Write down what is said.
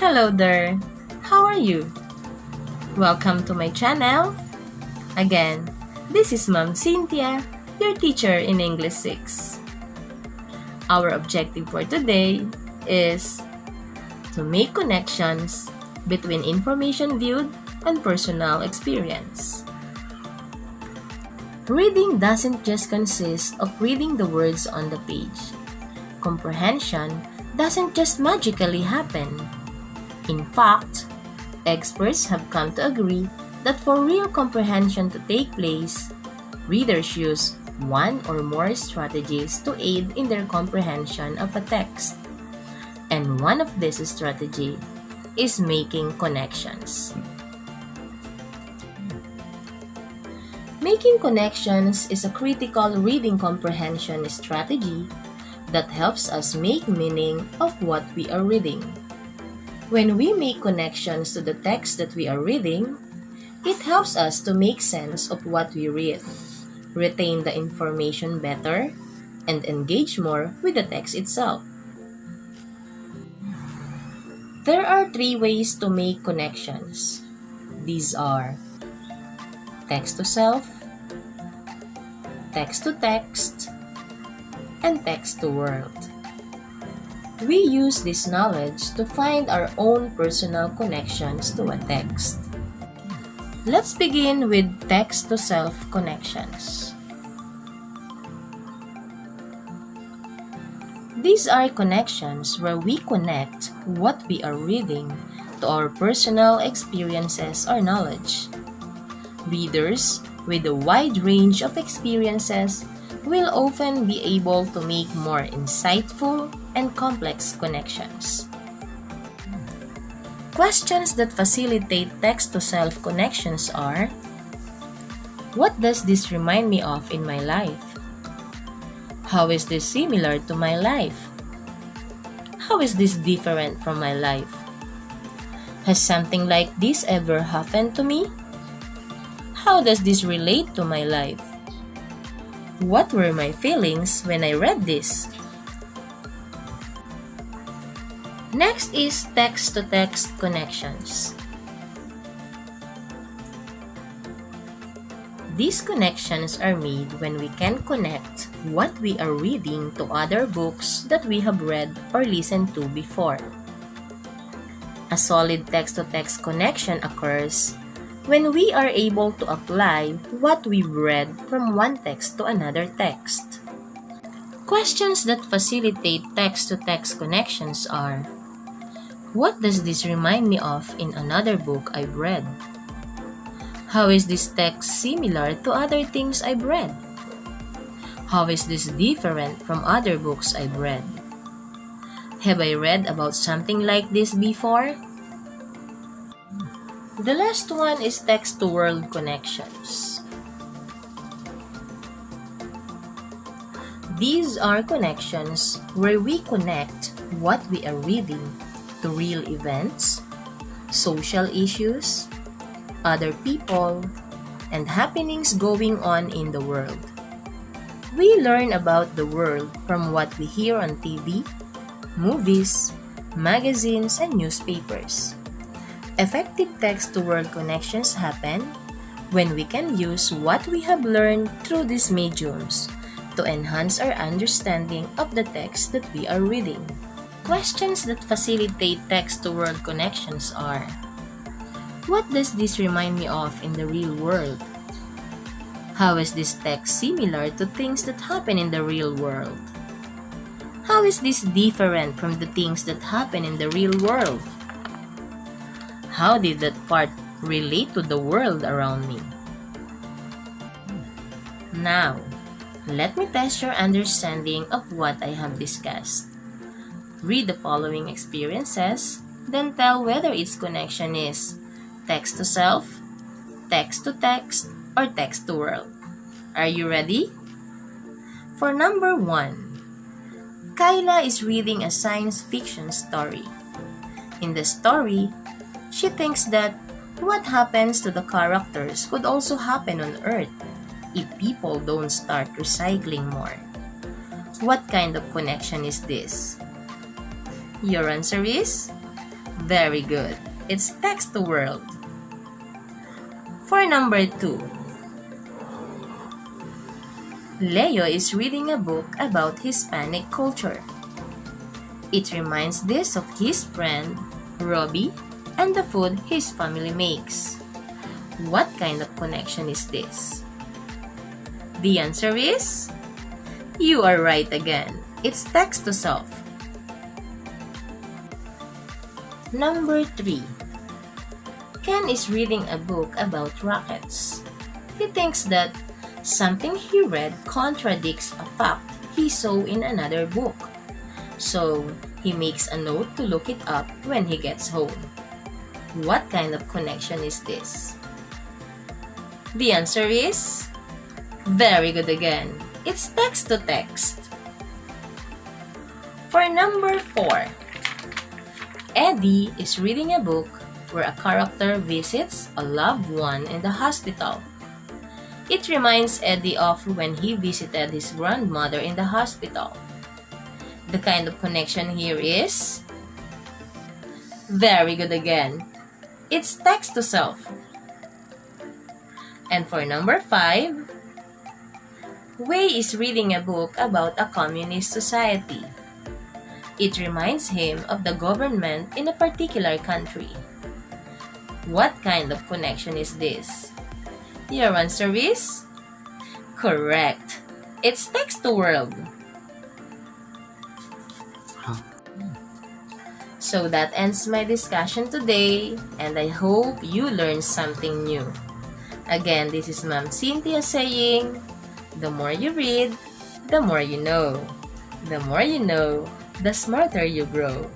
Hello there! How are you? Welcome to my channel. Again, this is Ma'am Cynthia, your teacher in English 6. Our objective for today is to make connections between information viewed and personal experience. Reading doesn't just consist of reading the words on the page. Comprehension doesn't just magically happen. In fact, experts have come to agree that for real comprehension to take place, readers use one or more strategies to aid in their comprehension of a text. And one of these strategies is making connections. Making connections is a critical reading comprehension strategy that helps us make meaning of what we are reading. When we make connections to the text that we are reading, it helps us to make sense of what we read, retain the information better, and engage more with the text itself. There are 3 ways to make connections. These are text to self, text to text, and text to world. We use this knowledge to find our own personal connections to a text. Let's begin with text-to-self connections. These are connections where we connect what we are reading to our personal experiences or knowledge. Readers with a wide range of experiences will often be able to make more insightful and complex connections. Questions that facilitate text-to-self connections are: what does this remind me of in my life? How is this similar to my life? How is this different from my life? Has something like this ever happened to me? How does this relate to my life? What were my feelings when I read this? Next is text-to-text connections. These connections are made when we can connect what we are reading to other books that we have read or listened to before. A solid text-to-text connection occurs when we are able to apply what we've read from one text to another text. Questions that facilitate text-to-text connections are: what does this remind me of in another book I've read? How is this text similar to other things I've read? How is this different from other books I've read? Have I read about something like this before? The last one is text-to-world connections. These are connections where we connect what we are reading to real events, social issues, other people, and happenings going on in the world. We learn about the world from what we hear on TV, movies, magazines, and newspapers. Effective text-to-world connections happen when we can use what we have learned through these mediums to enhance our understanding of the text that we are reading. Questions that facilitate text-to-world connections are: what does this remind me of in the real world? How is this text similar to things that happen in the real world? How is this different from the things that happen in the real world? How did that part relate to the world around me? Now, let me test your understanding of what I have discussed. Read the following experiences, then tell whether its connection is text to self, text to text, or text to world. Are you ready? For number 1, Kyla is reading a science fiction story. In the story, she thinks that what happens to the characters could also happen on Earth if people don't start recycling more. What kind of connection is this? Your answer is? Very good. It's text to world. For number 2, Leo is reading a book about Hispanic culture. It reminds this of his friend, Robbie, and the food his family makes. What kind of connection is this? The answer is? You are right again. It's text to self. Number 3. Ken is reading a book about rockets. He thinks that something he read contradicts a fact he saw in another book. So, he makes a note to look it up when he gets home. What kind of connection is this? The answer is? Very good again. It's text to text. For number 4, Eddie is reading a book where a character visits a loved one in the hospital. It reminds Eddie of when he visited his grandmother in the hospital. The kind of connection here is? Very good again. It's text to self. And for number 5, Wei is reading a book about a communist society. It reminds him of the government in a particular country. What kind of connection is this? Your answer is? Correct. It's text to world. So that ends my discussion today, and I hope you learned something new. Again, this is Ma'am Cynthia saying, the more you read, the more you know. The more you know, the smarter you grow.